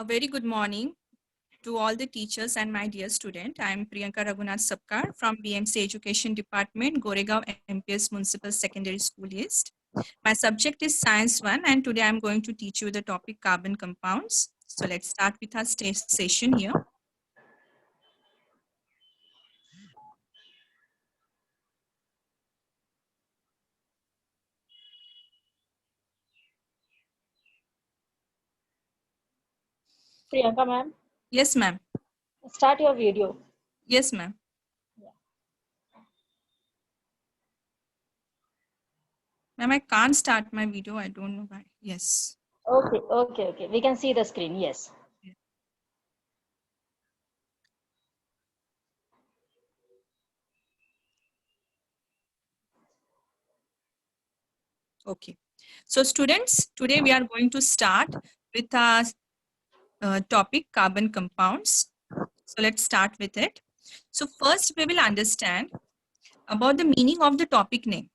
A very good morning to all the teachers and my dear student. I am Priyanka Raghunath Sapkar from BMC Education Department, Goregaon MPS Municipal Secondary School East. My subject is Science 1 and today I am going to teach you the topic carbon compounds. So let's start with our session here. Priyanka ma'am, Yes, ma'am. start your video. Yes, ma'am. Ma'am, I can't start my video. I don't know why. Yes. Okay. We can see the screen. Yes. Okay. So students, today we are going to start with our topic carbon compounds. So let's start with it. So first we will understand about the meaning of the topic name.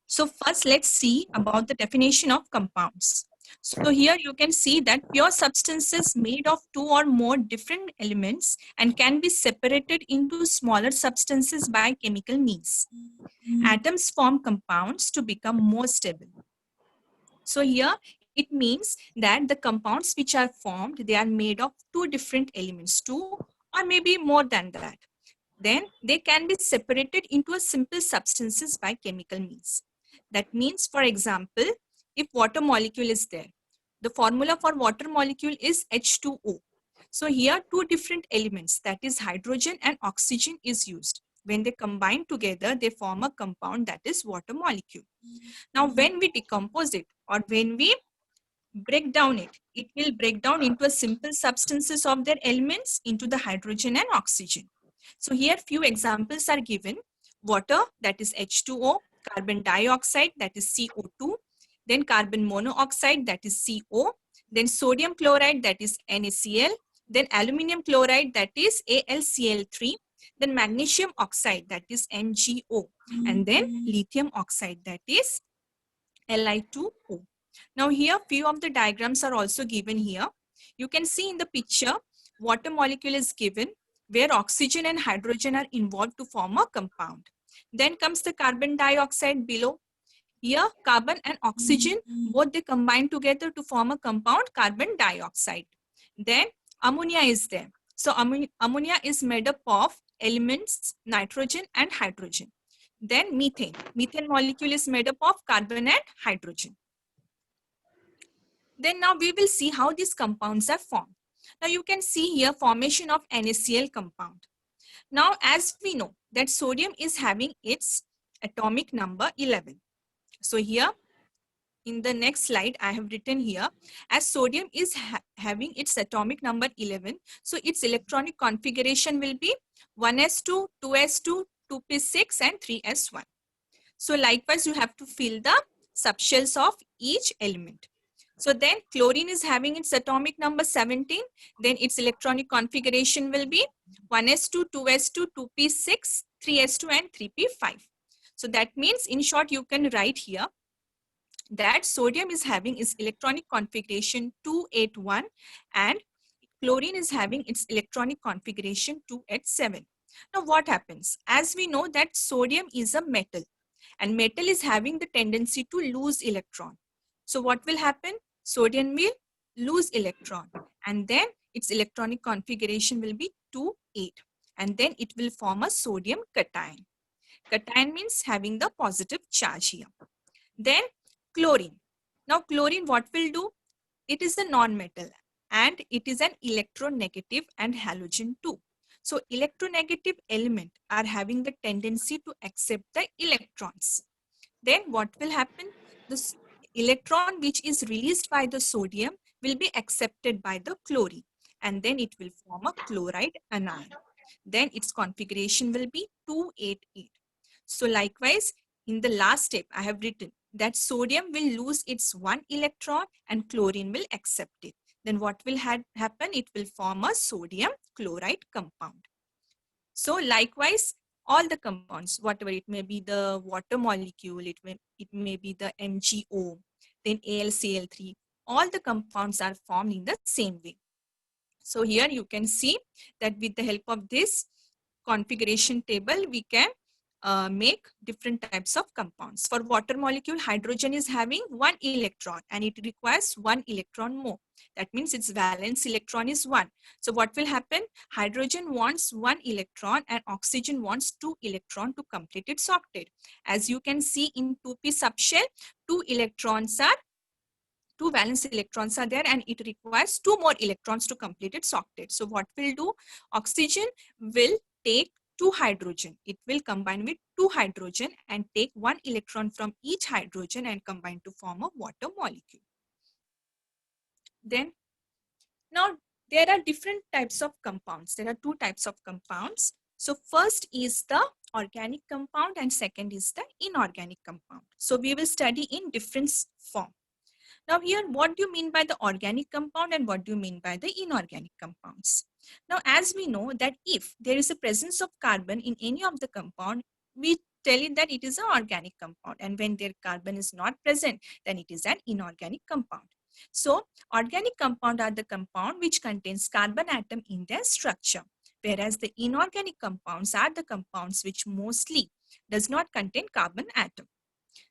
So first let's see about the definition of compounds. So here you can see that pure substances made of two or more different elements and can be separated into smaller substances by chemical means. Atoms form compounds to become more stable. So here it means that the compounds which are formed, they are made of two different elements, two or maybe more than that. Then they can be separated into a simple substances by chemical means. That means, for example, if water molecule is there, the formula for water molecule is H2O. So here two different elements, that is hydrogen and oxygen, is used. When they combine together, they form a compound, that is water molecule. Now when we decompose it or when we break down it, it will break down into a simple substances of their elements into the hydrogen and oxygen. So here few examples are given. Water, that is H2O, carbon dioxide, that is CO2, then carbon monoxide, that is CO, then sodium chloride, that is NaCl, then aluminum chloride, that is AlCl3, then magnesium oxide, that is MgO, and then lithium oxide, that is Li2O. Now here few of the diagrams are also given here. You can see in the picture water molecule is given where oxygen and hydrogen are involved to form a compound. Then comes the carbon dioxide below. Here carbon and oxygen both they combine together to form a compound carbon dioxide. Then ammonia is there. So ammonia is made up of elements nitrogen and hydrogen. Then methane. Methane molecule is made up of carbon and hydrogen. Then now we will see how these compounds are formed. Now you can see here formation of NaCl compound. Now as we know that sodium is having its atomic number 11. So here in the next slide I have written here, as sodium is having its atomic number 11, so its electronic configuration will be 1s2, 2s2, 2p6 and 3s1. So likewise, you have to fill the subshells of each element. So then chlorine is having its atomic number 17. Then its electronic configuration will be 1s2, 2s2, 2p6, 3s2 and 3p5. So that means in short, you can write here that sodium is having its electronic configuration 281 and chlorine is having its electronic configuration 287. Now what happens? As we know that sodium is a metal and metal is having the tendency to lose electron. So what will happen? Sodium will lose electron and then its electronic configuration will be 2,8 and then it will form a sodium cation. Cation means having the positive charge here. Then chlorine. Now chlorine what will do? It is a non-metal and it is an electronegative and halogen too. So electronegative element are having the tendency to accept the electrons. Then what will happen? This electron which is released by the sodium will be accepted by the chlorine and then it will form a chloride anion. Then its configuration will be 288. So likewise, in the last step, I have written that sodium will lose its one electron and chlorine will accept it. Then what will happen? It will form a sodium chloride compound. So likewise, all the compounds, whatever it may be the water molecule, it may be the MgO, then AlCl3, all the compounds are formed in the same way. So here you can see that with the help of this configuration table, we can make different types of compounds. For water molecule, hydrogen is having 1 electron and it requires 1 electron more. That means its valence electron is 1. So what will happen? Hydrogen wants 1 electron and oxygen wants 2 electron to complete its octet. As you can see in 2p subshell, 2 valence electrons are there and it requires 2 more electrons to complete its octet. So what will do? Oxygen will take 2 hydrogen. It will combine with 2 hydrogen and take 1 electron from each hydrogen and combine to form a water molecule. Then, now there are different types of compounds. There are 2 types of compounds. So first is the organic compound and second is the inorganic compound. So we will study in different form. Now here, what do you mean by the organic compound and what do you mean by the inorganic compounds? Now, as we know that if there is a presence of carbon in any of the compound, we tell it that it is an organic compound, and when their carbon is not present, then it is an inorganic compound. So, organic compound are the compound which contains carbon atom in their structure, whereas the inorganic compounds are the compounds which mostly does not contain carbon atom.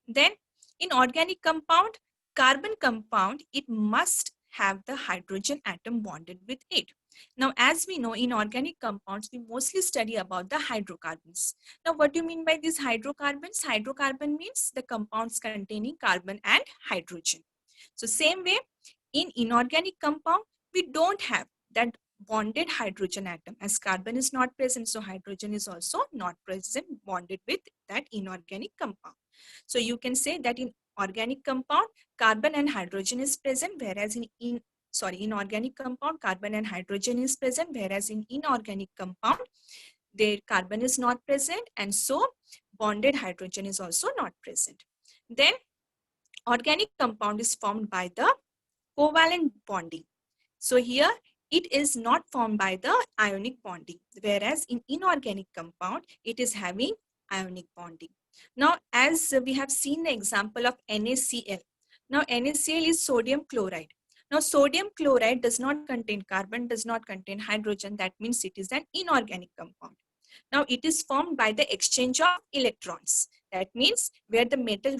Then, in organic compound, carbon compound, it must have the hydrogen atom bonded with it. Now, as we know, in organic compounds, we mostly study about the hydrocarbons. Now, what do you mean by these hydrocarbons? Hydrocarbon means the compounds containing carbon and hydrogen. So, same way, in inorganic compound, we don't have that bonded hydrogen atom as carbon is not present. So, hydrogen is also not present bonded with that inorganic compound. So, you can say that in organic compound, carbon and hydrogen is present, whereas in organic compound, carbon and hydrogen is present, whereas in inorganic compound, their carbon is not present, and so bonded hydrogen is also not present. Then, organic compound is formed by the covalent bonding. So here, it is not formed by the ionic bonding, whereas in inorganic compound, it is having ionic bonding. Now, as we have seen the example of NaCl. Now, NaCl is sodium chloride. Now, sodium chloride does not contain carbon, does not contain hydrogen. That means it is an inorganic compound. Now, it is formed by the exchange of electrons. That means where the metal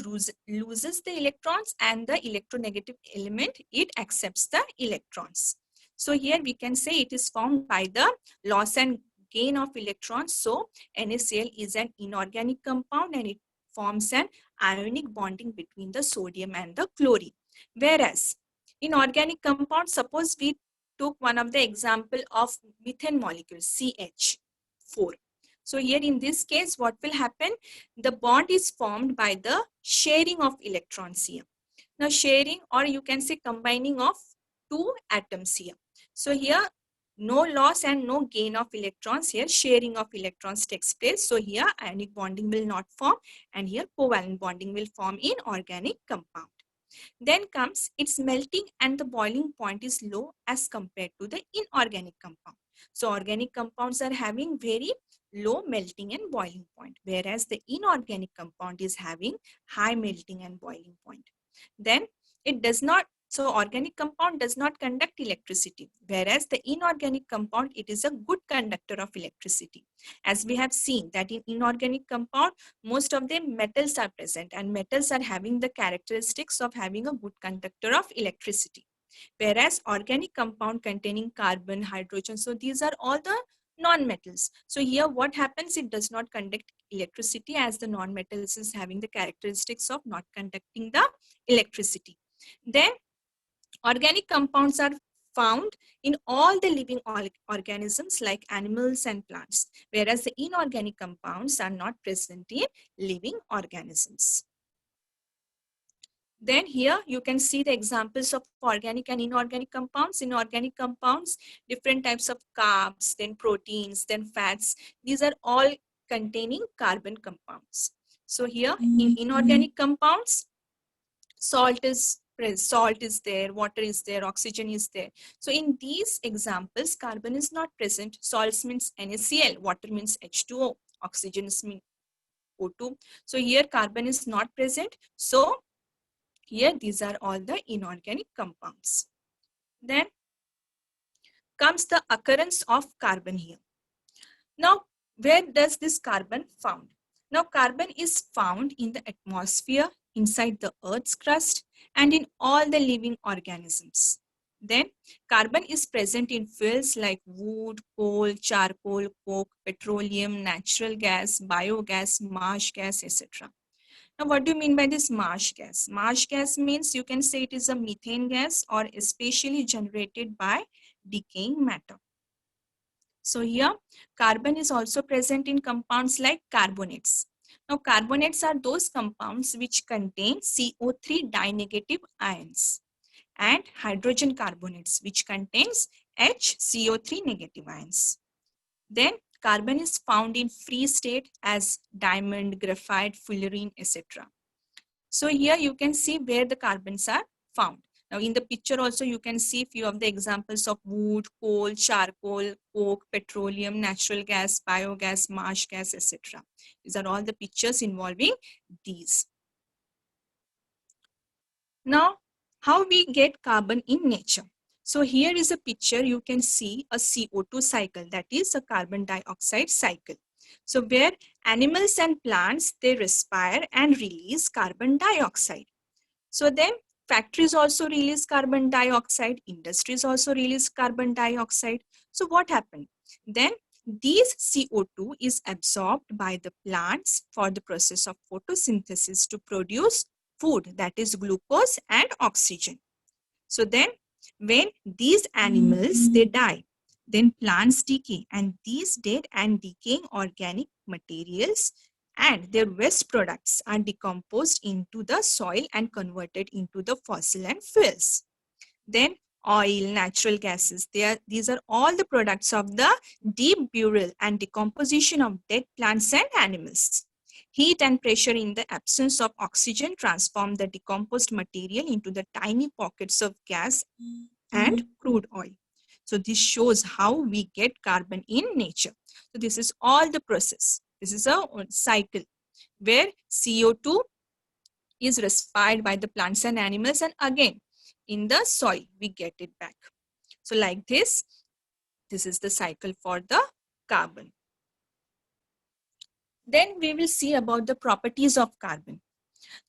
loses the electrons and the electronegative element, it accepts the electrons. So here we can say it is formed by the loss and gain of electrons. So NaCl is an inorganic compound and it forms an ionic bonding between the sodium and the chlorine. Whereas in organic compound, suppose we took one of the example of methane molecule, CH4. So here in this case, what will happen? The bond is formed by the sharing of electrons here. Now sharing, or you can say combining of 2 atoms here. So here, no loss and no gain of electrons. Here sharing of electrons takes place. So here ionic bonding will not form, and here covalent bonding will form in organic compound. Then comes its melting and the boiling point is low as compared to the inorganic compound. So organic compounds are having very low melting and boiling point, whereas the inorganic compound is having high melting and boiling point. Then it does not, so organic compound does not conduct electricity, whereas the inorganic compound, it is a good conductor of electricity. As we have seen that in inorganic compound, most of the metals are present and metals are having the characteristics of having a good conductor of electricity. Whereas organic compound containing carbon, hydrogen, so these are all the non-metals. So here what happens, it does not conduct electricity as the non-metals is having the characteristics of not conducting the electricity. Then organic compounds are found in all the living organisms like animals and plants, whereas the inorganic compounds are not present in living organisms. Then here you can see the examples of organic and inorganic compounds. In organic compounds, different types of carbs, then proteins, then fats. These are all containing carbon compounds. So here in inorganic compounds, salt is there, water is there, oxygen is there. So in these examples, carbon is not present. Salts means NaCl, water means H2O, oxygen means O2. So here carbon is not present. So here these are all the inorganic compounds. Then comes the occurrence of carbon here. Now, where does this carbon found? Now, carbon is found in the atmosphere, inside the Earth's crust, and in all the living organisms. Then, carbon is present in fuels like wood, coal, charcoal, coke, petroleum, natural gas, biogas, marsh gas, etc. Now, what do you mean by this marsh gas? Marsh gas means you can say it is a methane gas or especially generated by decaying matter. So here, carbon is also present in compounds like carbonates. Now, carbonates are those compounds which contain CO3 dinegative ions, and hydrogen carbonates which contains HCO3 negative ions. Then, carbon is found in free state as diamond, graphite, fullerene, etc. So here you can see where the carbons are found. Now in the picture also you can see few of the examples of wood, coal, charcoal, coke, petroleum, natural gas, biogas, marsh gas, etc. These are all the pictures involving these. Now, how we get carbon in nature? So here is a picture, you can see a CO2 cycle, that is a carbon dioxide cycle. So where animals and plants, they respire and release carbon dioxide. So then factories also release carbon dioxide, industries also release carbon dioxide. So what happened? Then these CO2 is absorbed by the plants for the process of photosynthesis to produce food, that is glucose and oxygen. So then when these animals, they die, then plants decay, and these dead and decaying organic materials and their waste products are decomposed into the soil and converted into the fossil and fuels. Then oil, natural gases, these are all the products of the deep burial and decomposition of dead plants and animals. Heat and pressure in the absence of oxygen transform the decomposed material into the tiny pockets of gas and crude oil. So this shows how we get carbon in nature. So this is all the process. This is a cycle where CO2 is respired by the plants and animals, and again in the soil we get it back. So like this is the cycle for the carbon. Then we will see about the properties of carbon.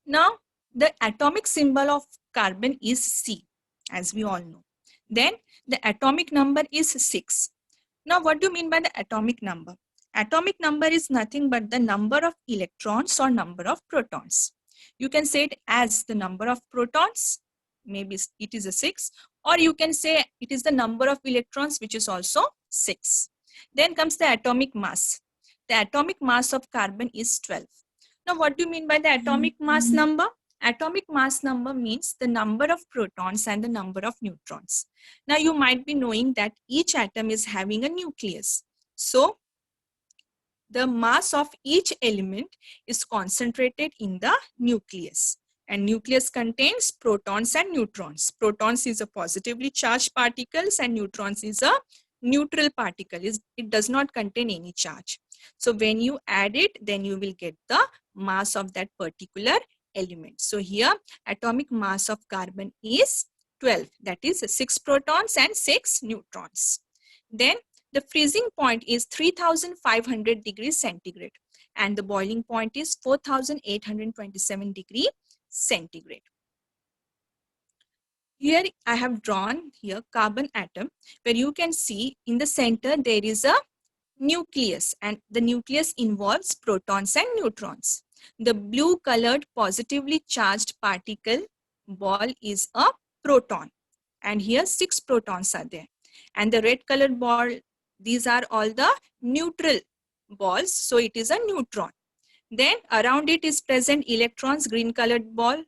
Now the atomic symbol of carbon is C, as we all know. Then the atomic number is 6. Now what do you mean by the atomic number? Atomic number is nothing but the number of electrons or number of protons. You can say it as the number of protons, maybe it is a 6, or you can say it is the number of electrons, which is also 6. Then comes the atomic mass. The atomic mass of carbon is 12. Now what do you mean by the atomic mass number? Atomic mass number means the number of protons and the number of neutrons. Now you might be knowing that each atom is having a nucleus. So the mass of each element is concentrated in the nucleus. And nucleus contains protons and neutrons. Protons is a positively charged particles and neutrons is a neutral particle. It does not contain any charge. So when you add it, then you will get the mass of that particular element. So here atomic mass of carbon is 12, that is 6 protons and 6 neutrons. Then the freezing point is 3500 degrees centigrade and the boiling point is 4827 degrees centigrade. Here I have drawn here carbon atom, where you can see in the center there is a nucleus, and the nucleus involves protons and neutrons. The blue colored positively charged particle ball is a proton, and here 6 protons are there. And the red colored ball, these are all the neutral balls, so it is a neutron. Then around it is present electrons, green colored ball,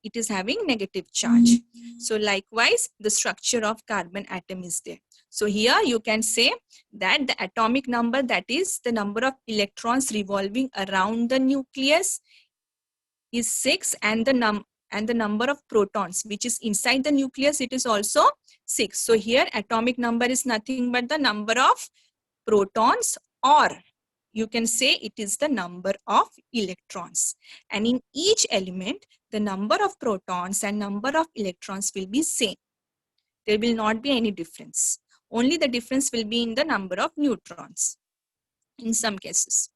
it is having negative charge. So likewise the structure of carbon atom is there. So here you can say that the atomic number, that is the number of electrons revolving around the nucleus, is 6, and the number of protons which is inside the nucleus, it is also 6. So here atomic number is nothing but the number of protons, or you can say it is the number of electrons. And in each element, the number of protons and number of electrons will be same. There will not be any difference. Only the difference will be in the number of neutrons in some cases.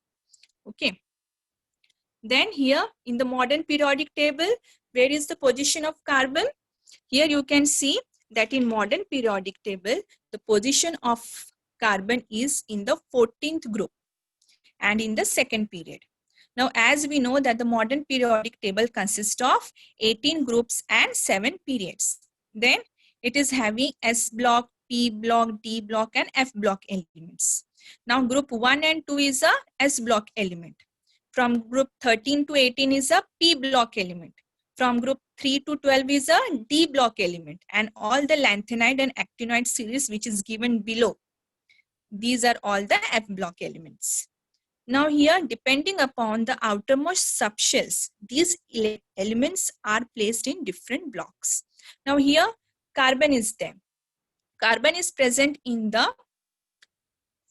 Okay. Then here in the modern periodic table, where is the position of carbon? Here you can see that in modern periodic table, the position of carbon is in the 14th group and in the second period. Now, as we know that the modern periodic table consists of 18 groups and 7 periods. Then it is having S block, P block, D block and F block elements. Now, group 1 and 2 is a S block element. From group 13 to 18 is a P block element. From group 3 to 12 is a D block element. And all the lanthanide and actinide series which is given below, these are all the F block elements. Now here, depending upon the outermost subshells, these elements are placed in different blocks. Now here, carbon is there. Carbon is present in the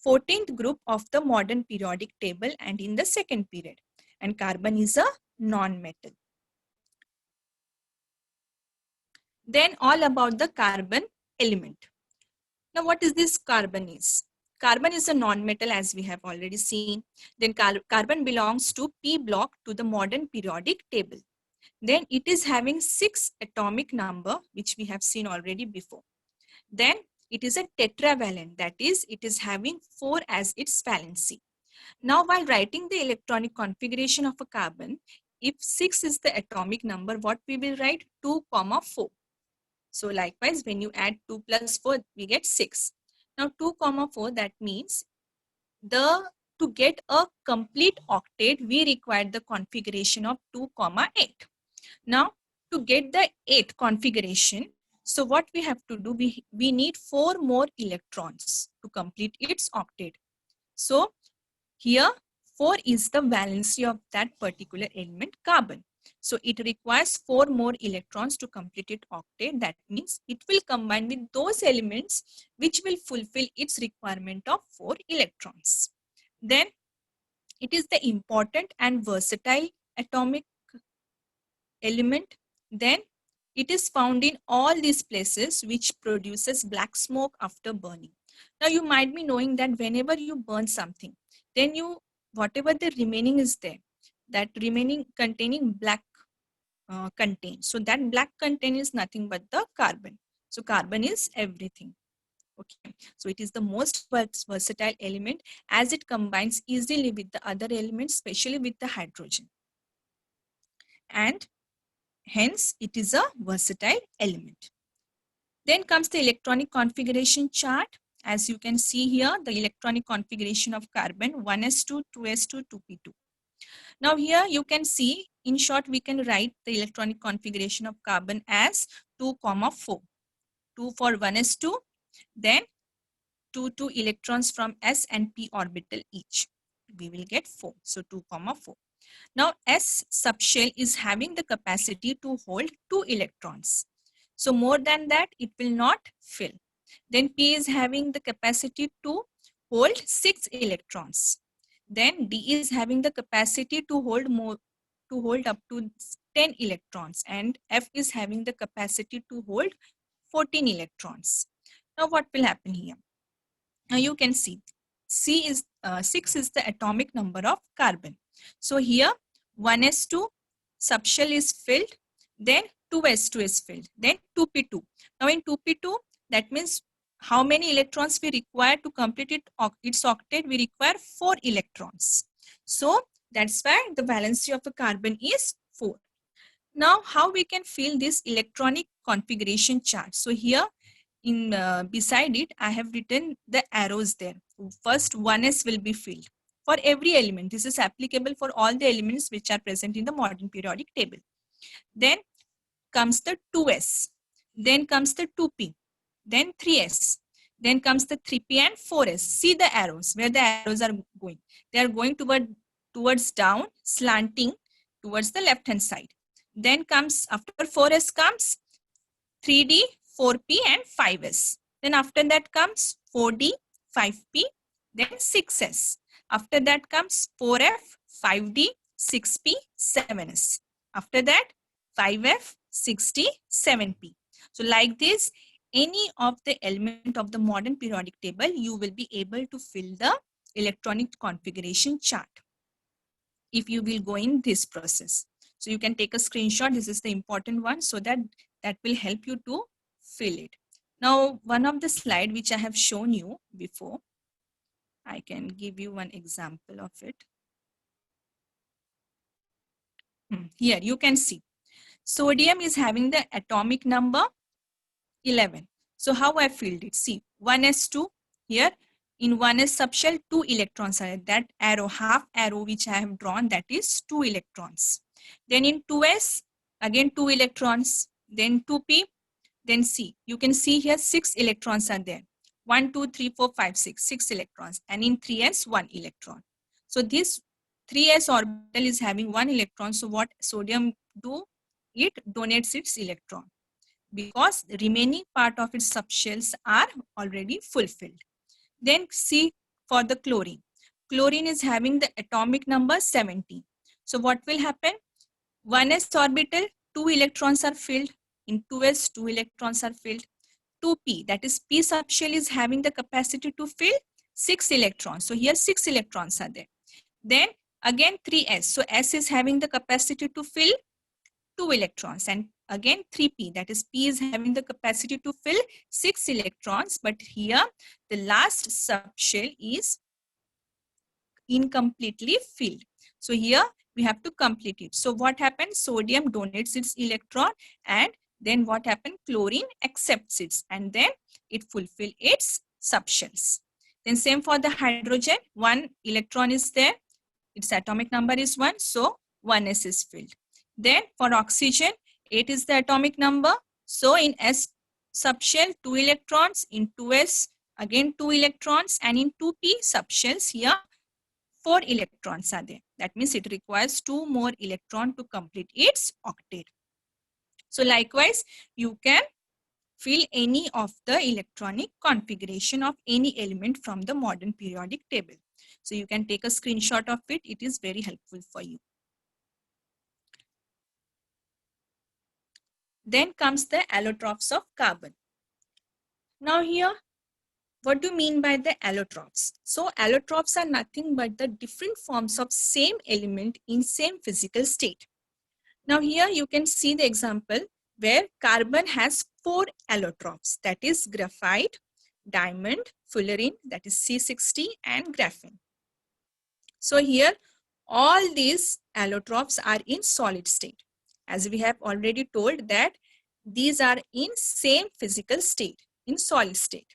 14th group of the modern periodic table and in the second period. And carbon is a non-metal. Then all about the carbon element. Now what is this carbon is? Carbon is a non-metal as we have already seen. Then carbon belongs to P block to the modern periodic table. Then it is having 6 atomic number which we have seen already before. Then it is a tetravalent, that is it is having 4 as its valency. Now while writing the electronic configuration of a carbon, if 6 is the atomic number, what we will write? 2, 4. So likewise, when you add 2 plus 4, we get 6. Now 2, 4, that means to get a complete octet, we require the configuration of 2, 8. Now to get the 8 configuration, so what we have to do, we need 4 more electrons to complete its octet. So here 4 is the valency of that particular element carbon. So it requires 4 more electrons to complete its octet. That means it will combine with those elements which will fulfill its requirement of 4 electrons. Then it is the important and versatile atomic element. Then it is found in all these places which produces black smoke after burning. Now you might be knowing that whenever you burn something, then whatever the remaining is there, that remaining containing black contain. So that black content is nothing but the carbon. So carbon is everything. Okay. So it is the most versatile element as it combines easily with the other elements, especially with the hydrogen. And hence it is a versatile element. Then comes the electronic configuration chart. As you can see here, the electronic configuration of carbon 1s2, 2s2, 2p2. Now here you can see, in short, we can write the electronic configuration of carbon as 2, 4. 2 for 1s2, then 2 electrons from s and p orbital each. We will get 4. So 2, 4. Now s subshell is having the capacity to hold 2 electrons. So more than that, it will not fill. Then P is having the capacity to hold 6 electrons. Then D is having the capacity to hold up to 10 electrons, and F is having the capacity to hold 14 electrons. Now what will happen here? Now you can see 6 is the atomic number of carbon. So here 1s2 subshell is filled, then 2s2 is filled, then 2p2. Now in 2p2, that means how many electrons we require to complete its octet? We require 4 electrons. So that's why the valency of a carbon is 4. Now how we can fill this electronic configuration chart? So here in beside it, I have written the arrows there. First 1s will be filled for every element. This is applicable for all the elements which are present in the modern periodic table. Then comes the 2s, then comes the 2p, then 3s, then comes the 3p and 4s. See the arrows, where the arrows are going. They are going towards down, slanting towards the left hand side. Then comes, after 4s comes 3d, 4p and 5s. Then after that comes 4d, 5p, then 6s. After that comes 4f, 5d, 6p, 7s. After that 5f, 6d, 7p. So like this, any of the element of the modern periodic table, you will be able to fill the electronic configuration chart if you will go in this process. So you can take a screenshot. This is the important one, so that will help you to fill it. Now, one of the slide which I have shown you before, I can give you one example of it. Here you can see sodium is having the atomic number 11. So how I filled it? See, 1s2 here. In 1s subshell, 2 electrons are that arrow, half arrow which I have drawn, that is 2 electrons. Then in 2s, again 2 electrons. Then 2p, then C. You can see here 6 electrons are there. 1, 2, 3, 4, 5, 6. 6 electrons. And in 3s, 1 electron. So this 3s orbital is having 1 electron. So what sodium do? It donates its electron, because the remaining part of its subshells are already fulfilled. Then C for the chlorine. Chlorine is having the atomic number 17. So what will happen? 1s orbital, 2 electrons are filled. In 2s, 2 electrons are filled. 2p, that is p subshell, is having the capacity to fill 6 electrons. So here 6 electrons are there. Then again 3s. So s is having the capacity to fill 2 electrons, and again 3p, that is p is having the capacity to fill 6 electrons, but here the last subshell is incompletely filled. So here we have to complete it. So what happens? Sodium donates its electron, and then what happens? Chlorine accepts it, and then it fulfills its subshells. Then same for the hydrogen. 1 electron is there. Its atomic number is 1. So 1s is filled. Then for oxygen, 8 is the atomic number. So in S subshell, 2 electrons. In 2s, again 2 electrons. And in 2p subshells, here 4 electrons are there. That means it requires 2 more electrons to complete its octet. So likewise, you can fill any of the electronic configuration of any element from the modern periodic table. So you can take a screenshot of it. It is very helpful for you. Then comes the allotropes of carbon. Now here, what do you mean by the allotropes? So allotropes are nothing but the different forms of same element in same physical state. Now here you can see the example where carbon has 4 allotropes, that is graphite, diamond, fullerene, that is C60, and graphene. So here all these allotropes are in solid state. As we have already told that these are in same physical state, in solid state.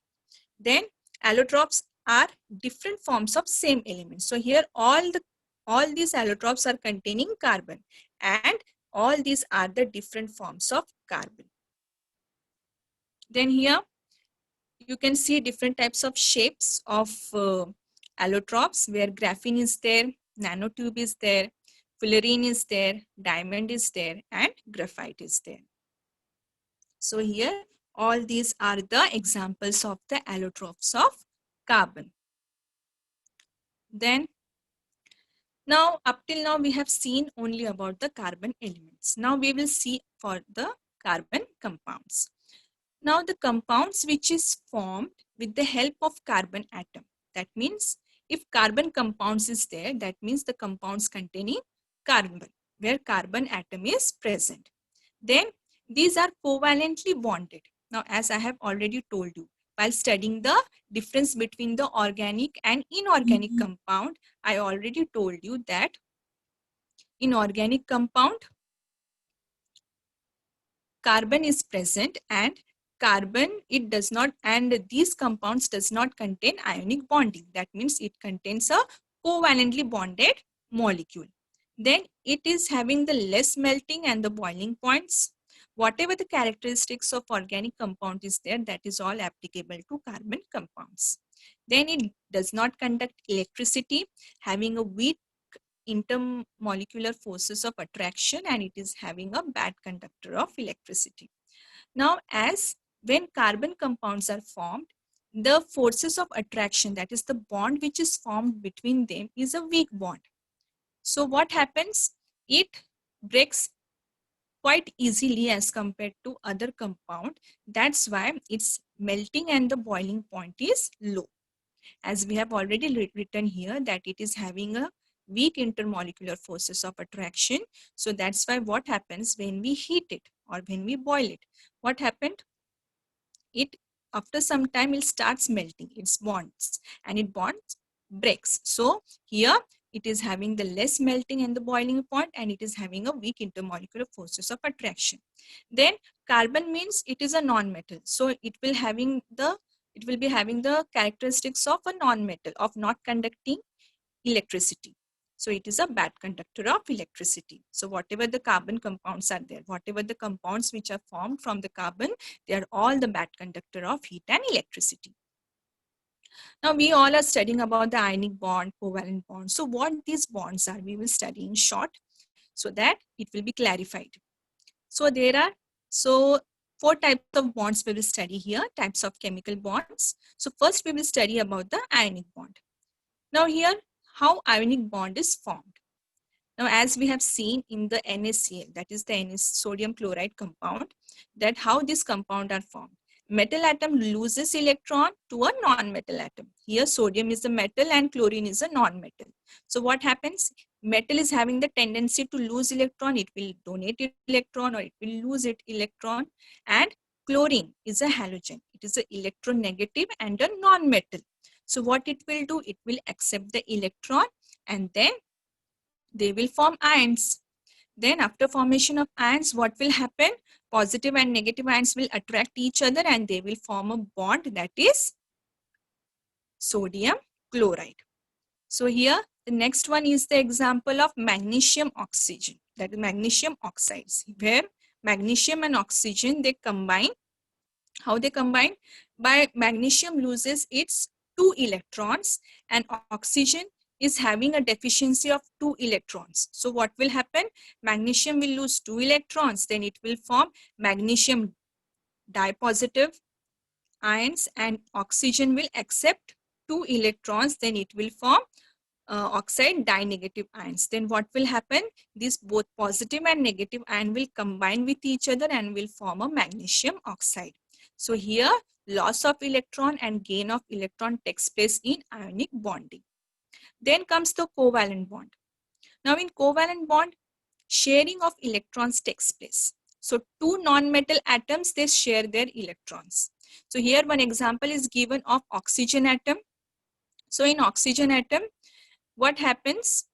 Then allotropes are different forms of same element. So here all these allotropes are containing carbon, and all these are the different forms of carbon. Then here you can see different types of shapes of allotropes, where graphene is there, nanotube is there, fullerene is there, diamond is there, and graphite is there. So here all these are the examples of the allotropes of carbon. Then now up till now we have seen only about the carbon elements. Now we will see for the carbon compounds. Now the compounds which is formed with the help of carbon atom. That means if carbon compounds is there, that means the compounds containing carbon, where carbon atom is present. Then these are covalently bonded. Now as I have already told you, while studying the difference between the organic and inorganic compound, I already told you that in organic compound, carbon is present, and carbon, it does not, and these compounds does not contain ionic bonding. That means it contains a covalently bonded molecule. Then it is having the less melting and the boiling points. Whatever the characteristics of organic compound is there, that is all applicable to carbon compounds. Then it does not conduct electricity, having a weak intermolecular forces of attraction, and it is having a bad conductor of electricity. Now, as when carbon compounds are formed, the forces of attraction, that is the bond which is formed between them, is a weak bond. So what happens? It breaks quite easily as compared to other compound. That's why its melting and the boiling point is low. As we have already written here that it is having a weak intermolecular forces of attraction. So that's why what happens when we heat it or when we boil it, what happened? It after some time it starts melting its bonds and it bonds breaks. So here it is having the less melting and the boiling point and it is having a weak intermolecular forces of attraction. Then carbon means it is a non-metal. So it will be having the characteristics of a non-metal, of not conducting electricity. So it is a bad conductor of electricity. So whatever the carbon compounds are there, whatever the compounds which are formed from the carbon, they are all the bad conductor of heat and electricity. Now we all are studying about the ionic bond, covalent bond. So what these bonds are, we will study in short so that it will be clarified. So there are, four types of bonds we will study here, types of chemical bonds. So first we will study about the ionic bond. Now here, how ionic bond is formed. Now, as we have seen in the NaCl, that is the sodium chloride compound, that how this compound are formed. Metal atom loses electron to a non-metal atom. Here, sodium is a metal and chlorine is a non-metal. So what happens? Metal is having the tendency to lose electron. It will donate electron or it will lose it electron. And chlorine is a halogen. It is an electronegative and a non-metal. So what it will do? It will accept the electron and then they will form ions. Then after formation of ions, what will happen? Positive and negative ions will attract each other and they will form a bond, that is sodium chloride. So here, the next one is the example of magnesium oxygen, that is magnesium oxides, where magnesium and oxygen, they combine. How they combine? By magnesium loses its 2 electrons and oxygen is having a deficiency of 2 electrons. So what will happen? Magnesium will lose 2 electrons, then it will form magnesium dipositive ions and oxygen will accept 2 electrons, then it will form oxide dinegative ions. Then what will happen? These both positive and negative ion will combine with each other and will form a magnesium oxide. So here loss of electron and gain of electron takes place in ionic bonding. Then comes the covalent bond. Now in covalent bond, sharing of electrons takes place. So two non-metal atoms, they share their electrons. So here one example is given of oxygen atom. So in oxygen atom, what happens?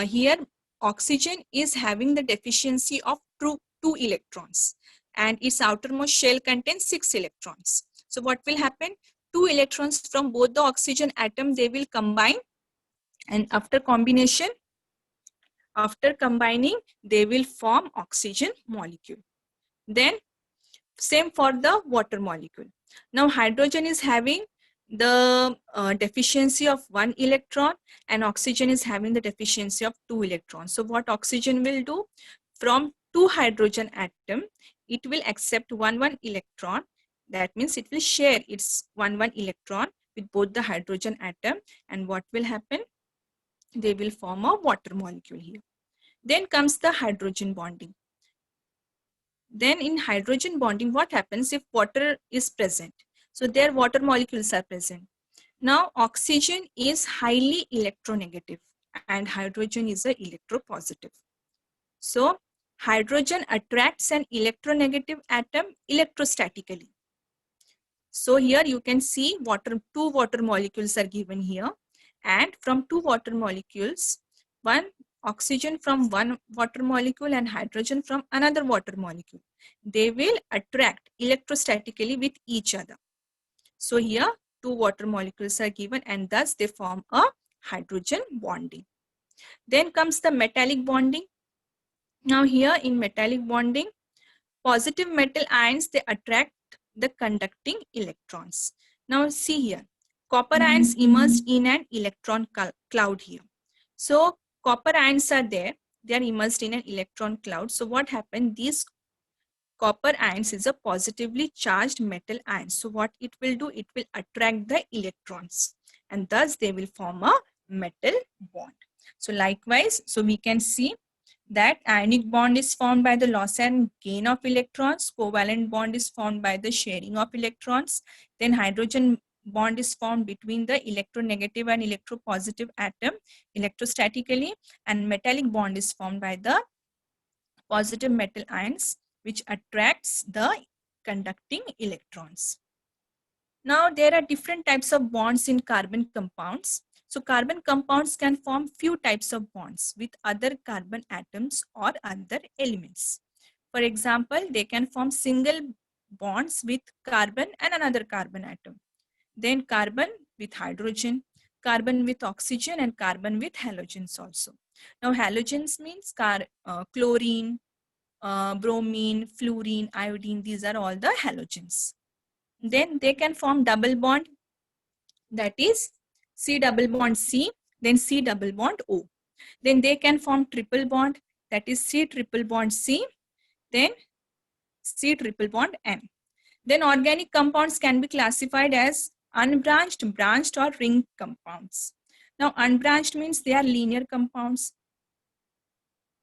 Here oxygen is having the deficiency of two electrons and its outermost shell contains 6 electrons. So what will happen? 2 electrons from both the oxygen atom, they will combine, and after combining, they will form oxygen molecule. Then same for the water molecule. Now hydrogen is having the deficiency of 1 electron and oxygen is having the deficiency of 2 electrons. So what oxygen will do? From 2 hydrogen atom, it will accept 1 electron. That means it will share its 1 electron with both the hydrogen atom, and what will happen? They will form a water molecule here. Then comes the hydrogen bonding. Then in hydrogen bonding, what happens if water is present? So their water molecules are present. Now oxygen is highly electronegative and hydrogen is a electropositive. So hydrogen attracts an electronegative atom electrostatically. So here you can see two water molecules are given here, and from 2 water molecules, one oxygen from one water molecule and hydrogen from another water molecule, they will attract electrostatically with each other. So here 2 water molecules are given and thus they form a hydrogen bonding. Then comes the metallic bonding. Now here in metallic bonding, positive metal ions, they attract the conducting electrons. Now see here, copper ions immersed in an electron cloud here. So copper ions are there, they are immersed in an electron cloud. So what happened? These copper ions is a positively charged metal ion. So what it will do? It will attract the electrons and thus they will form a metal bond. So likewise, so we can see That ionic bond is formed by the loss and gain of electrons. Covalent bond is formed by the sharing of electrons. Then hydrogen bond is formed between the electronegative and electropositive atom electrostatically, and metallic bond is formed by the positive metal ions, which attracts the conducting electrons. Now there are different types of bonds in carbon compounds. So carbon compounds can form few types of bonds with other carbon atoms or other elements. For example, they can form single bonds with carbon and another carbon atom. Then carbon with hydrogen, carbon with oxygen, and carbon with halogens also. Now halogens means chlorine, bromine, fluorine, iodine. These are all the halogens. Then they can form double bond, that is C double bond C, then C double bond O. Then they can form triple bond, that is C triple bond C, then C triple bond N. Then organic compounds can be classified as unbranched, branched, or ring compounds. Now unbranched means they are linear compounds,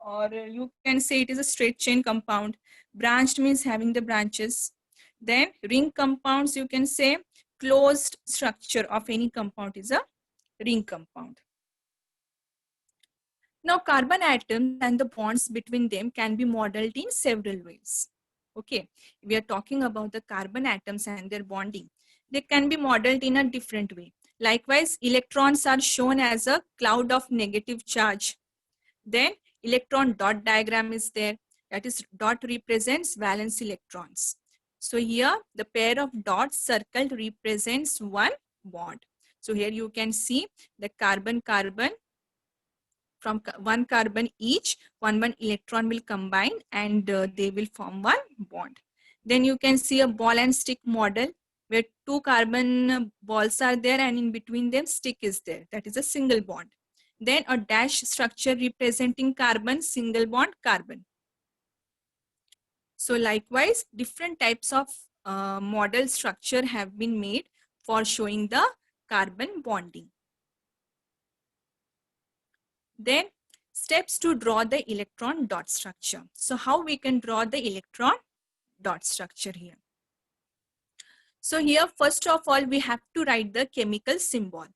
or you can say it is a straight chain compound. Branched means having the branches. Then ring compounds, you can say closed structure of any compound is a ring compound. Now carbon atoms and the bonds between them can be modeled in several ways. Okay, we are talking about the carbon atoms and their bonding. They can be modeled in a different way. Likewise, electrons are shown as a cloud of negative charge. Then electron dot diagram is there. That is, dot represents valence electrons. So here the pair of dots circled represents one bond. So here you can see the carbon-carbon, from one carbon each, one electron will combine and they will form one bond. Then you can see a ball and stick model where two carbon balls are there and in between them stick is there. That is a single bond. Then a dash structure representing carbon, single bond, carbon. So likewise, different types of model structure have been made for showing the carbon bonding. Then steps to draw the electron dot structure. So how we can draw the electron dot structure here? So here, first of all, we have to write the chemical symbol.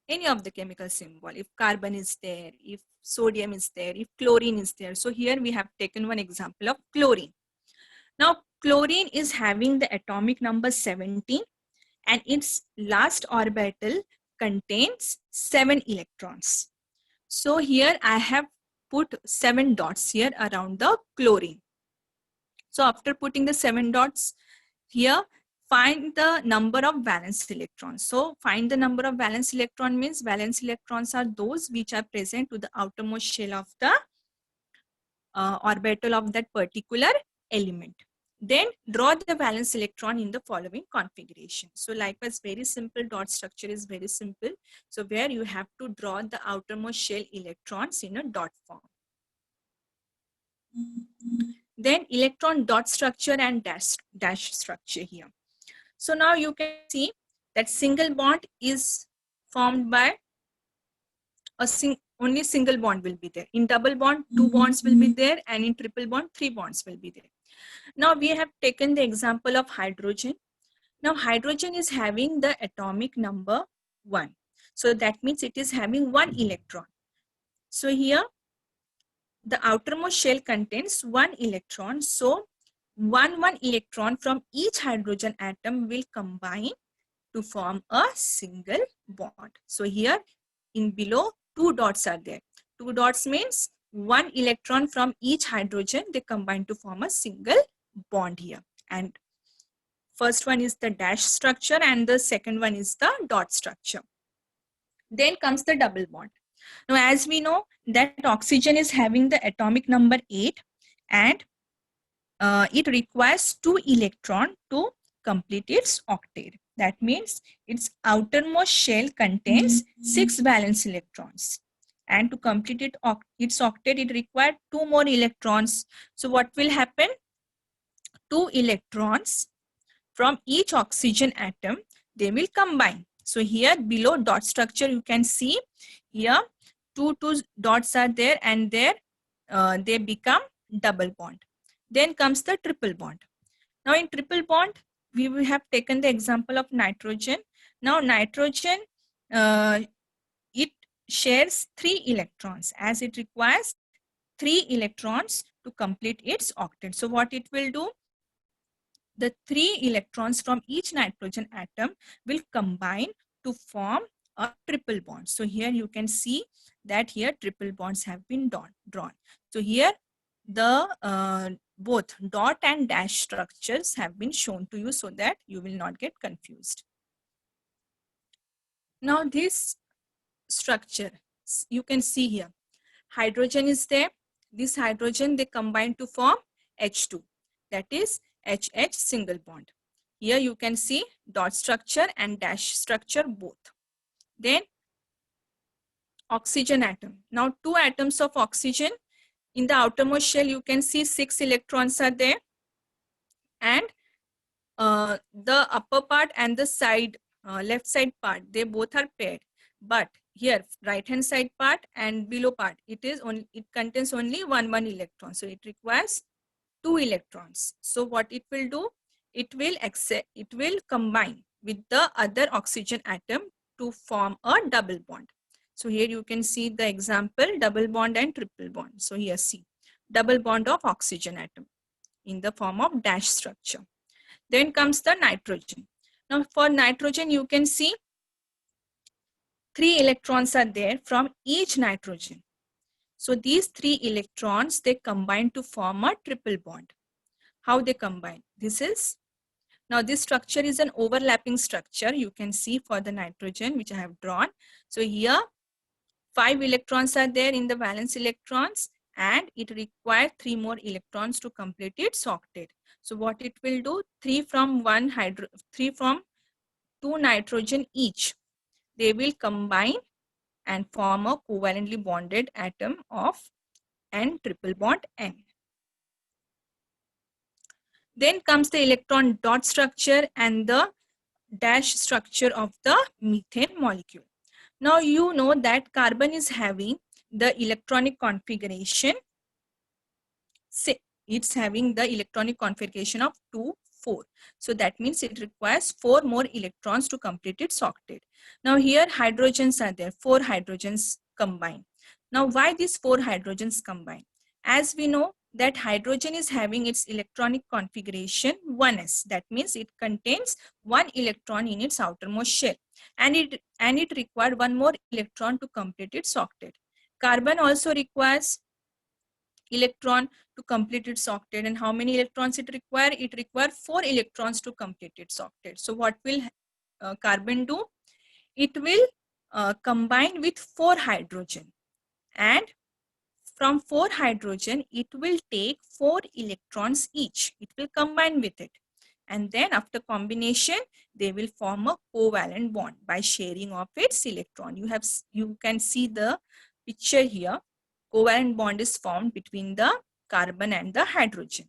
Any of the chemical symbol, if carbon is there, if sodium is there, if chlorine is there. So here we have taken one example of chlorine. Now chlorine is having the atomic number 17 and its last orbital contains 7 electrons. So here I have put 7 dots here around the chlorine. So after putting the 7 dots here, find the number of valence electrons. So find the number of valence electron means valence electrons are those which are present to the outermost shell of the orbital of that particular element. Then draw the valence electron in the following configuration. So likewise, very simple dot structure is very simple. So where you have to draw the outermost shell electrons in a dot form. Then electron dot structure and dash structure here. So now you can see that single bond is formed by only single bond will be there. In double bond, 2 bonds will be there, and in triple bond, 3 bonds will be there. Now we have taken the example of hydrogen. Now hydrogen is having the atomic number 1. So that means it is having 1 electron. So here the outermost shell contains 1 electron. So one electron from each hydrogen atom will combine to form a single bond. So here in below 2 dots are there. 2 dots means 1 electron from each hydrogen, they combine to form a single bond here. And first one is the dash structure and the second one is the dot structure. Then comes the double bond. Now as we know that oxygen is having the atomic number 8 and it requires 2 electrons to complete its octet. That means its outermost shell contains 6 valence electrons. And to complete its octet, it requires 2 more electrons. So what will happen? 2 electrons from each oxygen atom, they will combine. So here below dot structure, you can see here 2 dots are there and there they become double bond. Then comes the triple bond. Now in triple bond, we will have taken the example of nitrogen. Now nitrogen, it shares 3 electrons as it requires 3 electrons to complete its octet. So what it will do, the 3 electrons from each nitrogen atom will combine to form a triple bond. So here you can see that here triple bonds have been drawn. So here the both dot and dash structures have been shown to you so that you will not get confused. Now this structure, you can see here, hydrogen is there. This hydrogen, they combine to form H2, that is HH single bond. Here you can see dot structure and dash structure both. Then oxygen atom. Now 2 atoms of oxygen. In the outermost shell, you can see 6 electrons are there. And the upper part and the side, left side part, they both are paired. But here, right hand side part and below part, it contains only one electron. So it requires 2 electrons. So what it will do, it will combine with the other oxygen atom to form a double bond. So here you can see the example, double bond and triple bond. So here see, double bond of oxygen atom in the form of dash structure. Then comes the nitrogen. Now for nitrogen, you can see 3 electrons are there from each nitrogen. So these 3 electrons, they combine to form a triple bond. How they combine? Now this structure is an overlapping structure. You can see for the nitrogen, which I have drawn. So here 5 electrons are there in the valence electrons, and it requires 3 more electrons to complete its octet. So what it will do, 3 from 2 nitrogen each, they will combine and form a covalently bonded atom of N triple bond N. Then comes the electron dot structure and the dash structure of the methane molecule. Now you know that carbon is having the electronic configuration. It's having the electronic configuration of 2, 4. So that means it requires 4 more electrons to complete its octet. Now here hydrogens are there, 4 hydrogens combine. Now why these 4 hydrogens combine? As we know that hydrogen is having its electronic configuration 1s. That means it contains 1 electron in its outermost shell, and it required 1 more electron to complete its octet. Carbon also requires electron to complete its octet. And how many electrons it require? It requires 4 electrons to complete its octet. So what will carbon do? It will combine with 4 hydrogen, and from 4 hydrogen, it will take 4 electrons each. It will combine with it. And then after combination, they will form a covalent bond by sharing of its electron. You can see the picture here. Covalent bond is formed between the carbon and the hydrogen.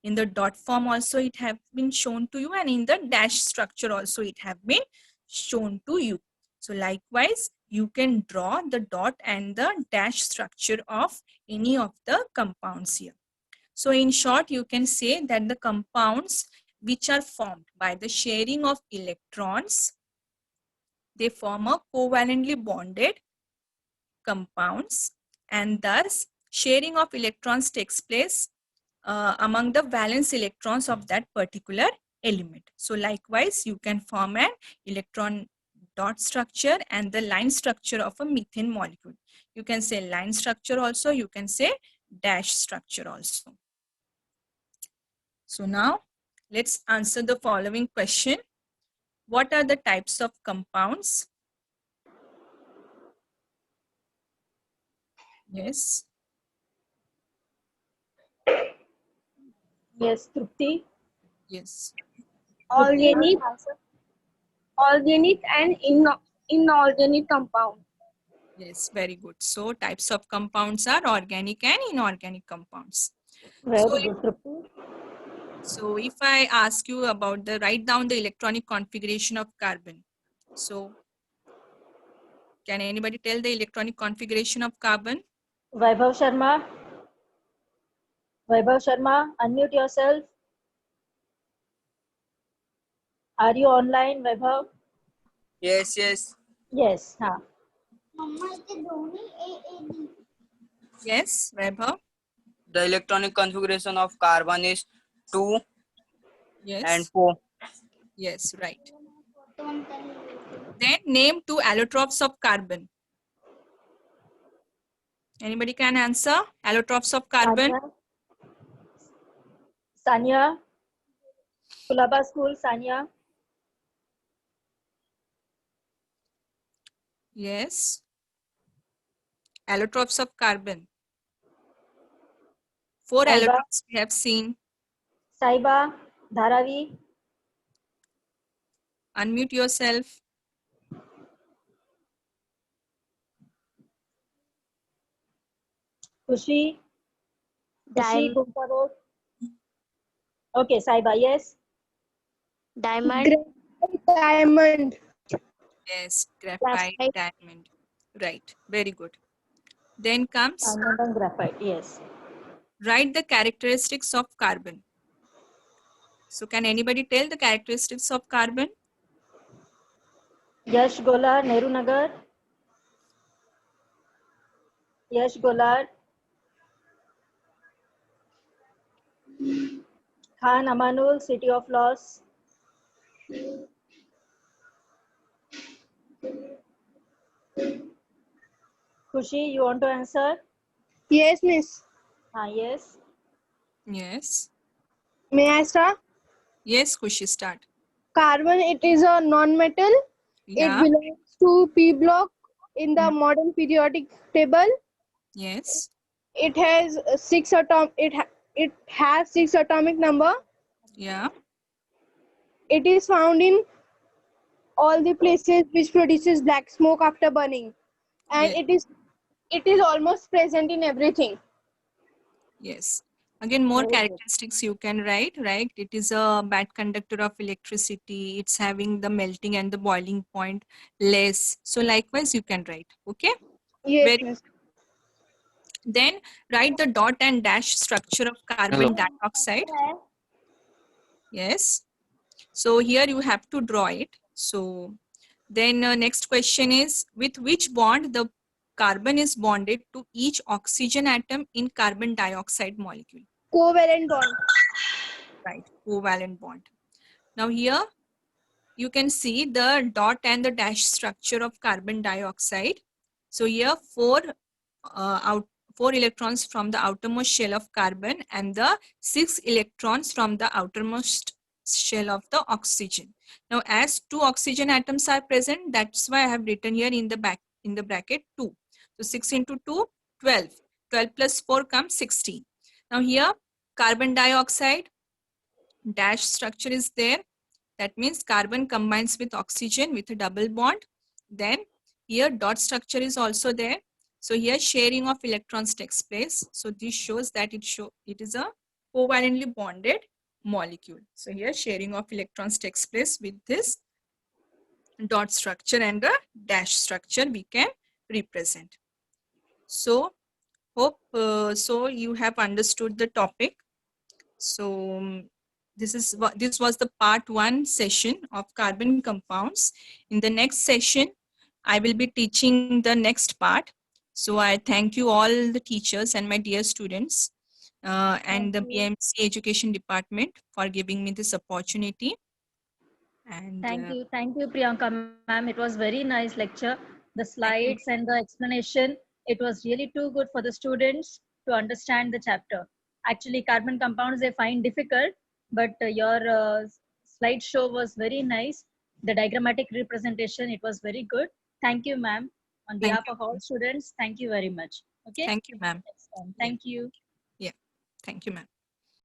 In the dot form also it have been shown to you, and in the dash structure also it have been shown to you. So likewise, you can draw the dot and the dash structure of any of the compounds here. So in short, you can say that the compounds which are formed by the sharing of electrons, they form a covalently bonded compounds, and thus sharing of electrons takes place among the valence electrons of that particular element. So likewise, you can form an electron dot structure and the line structure of a methane molecule. You can say line structure also, you can say dash structure also. So now let's answer the following question. What are the types of compounds? Yes. Yes, Trupti. Yes. Organic and inorganic compound. Yes, very good. So types of compounds are organic and inorganic compounds. Very good, Trupti. So if I ask you about write down the electronic configuration of carbon. So can anybody tell the electronic configuration of carbon? Vaibhav Sharma. Vaibhav Sharma, unmute yourself. Are you online, Vaibhav? Yes, yes. Yes. हाँ. Yes, Vaibhav. The electronic configuration of carbon is 2 and Yes. 4. Yes, right. Then name two allotropes of carbon. Anybody can answer? Allotropes of carbon. Sanya. Kulaba School, Sanya. Yes. Allotropes of carbon. 4 Saiba. allotropes we have seen. Saiba, Dharavi. Unmute yourself. Kushi. Kushi, Diamond. Kumta Road. Okay, Saiba, yes. Diamond. Diamond. Yes, graphite, Graphite. diamond. Right, very good. Then comes Diamond and graphite, yes. write the characteristics of carbon. So can anybody tell the characteristics of carbon? Yash Golar, Nehru Nagar. Yash Golar. Khan Amanul, City of Laws. Kushi, you want to answer? Yes, miss. Yes. Yes. May I start? Yes, Kushi, start. Carbon, it is a non-metal. It Yeah. belongs to P block in the modern periodic table. Yes. It has it has 6 atomic number. Yeah. It is found in all the places which produces black smoke after burning, and Yes. it is almost present in everything. Yes. Again, more Very good. characteristics you can write, right? It is a bad conductor of electricity. It's having the melting and the boiling point less. So likewise, you can write. Okay. Yes, Very. miss. Then write the dot and dash structure of carbon dioxide. Yes. So here you have to draw it. So then next question is, with which bond the carbon is bonded to each oxygen atom in carbon dioxide molecule? Covalent bond. Right, covalent bond. Now here you can see the dot and the dash structure of carbon dioxide. So here four electrons from the outermost shell of carbon and the 6 electrons from the outermost shell of the oxygen. Now as 2 oxygen atoms are present, that's why I have written here in the bracket 2. So 6 into 2, 12. 12 plus 4 comes 16. Now here carbon dioxide dash structure is there. That means carbon combines with oxygen with a double bond. Then here dot structure is also there. So here sharing of electrons takes place. So this shows that it is a covalently bonded molecule. So here sharing of electrons takes place with this dot structure and the dash structure we can represent. So hope so you have understood the topic. So this was the part 1 session of carbon compounds. In the next session, I will be teaching the next part. So I thank you all the teachers and my dear students and the BMC Education Department for giving me this opportunity. And Thank you, Priyanka ma'am. It was very nice lecture. The slides and the explanation, it was really too good for the students to understand the chapter. Actually, carbon compounds they find difficult, but your slideshow was very nice. The diagrammatic representation, it was very good. Thank you, ma'am. On thank behalf of all students, thank you very much. Okay. you, ma'am. Next time. Thank you. Yeah, thank you, ma'am.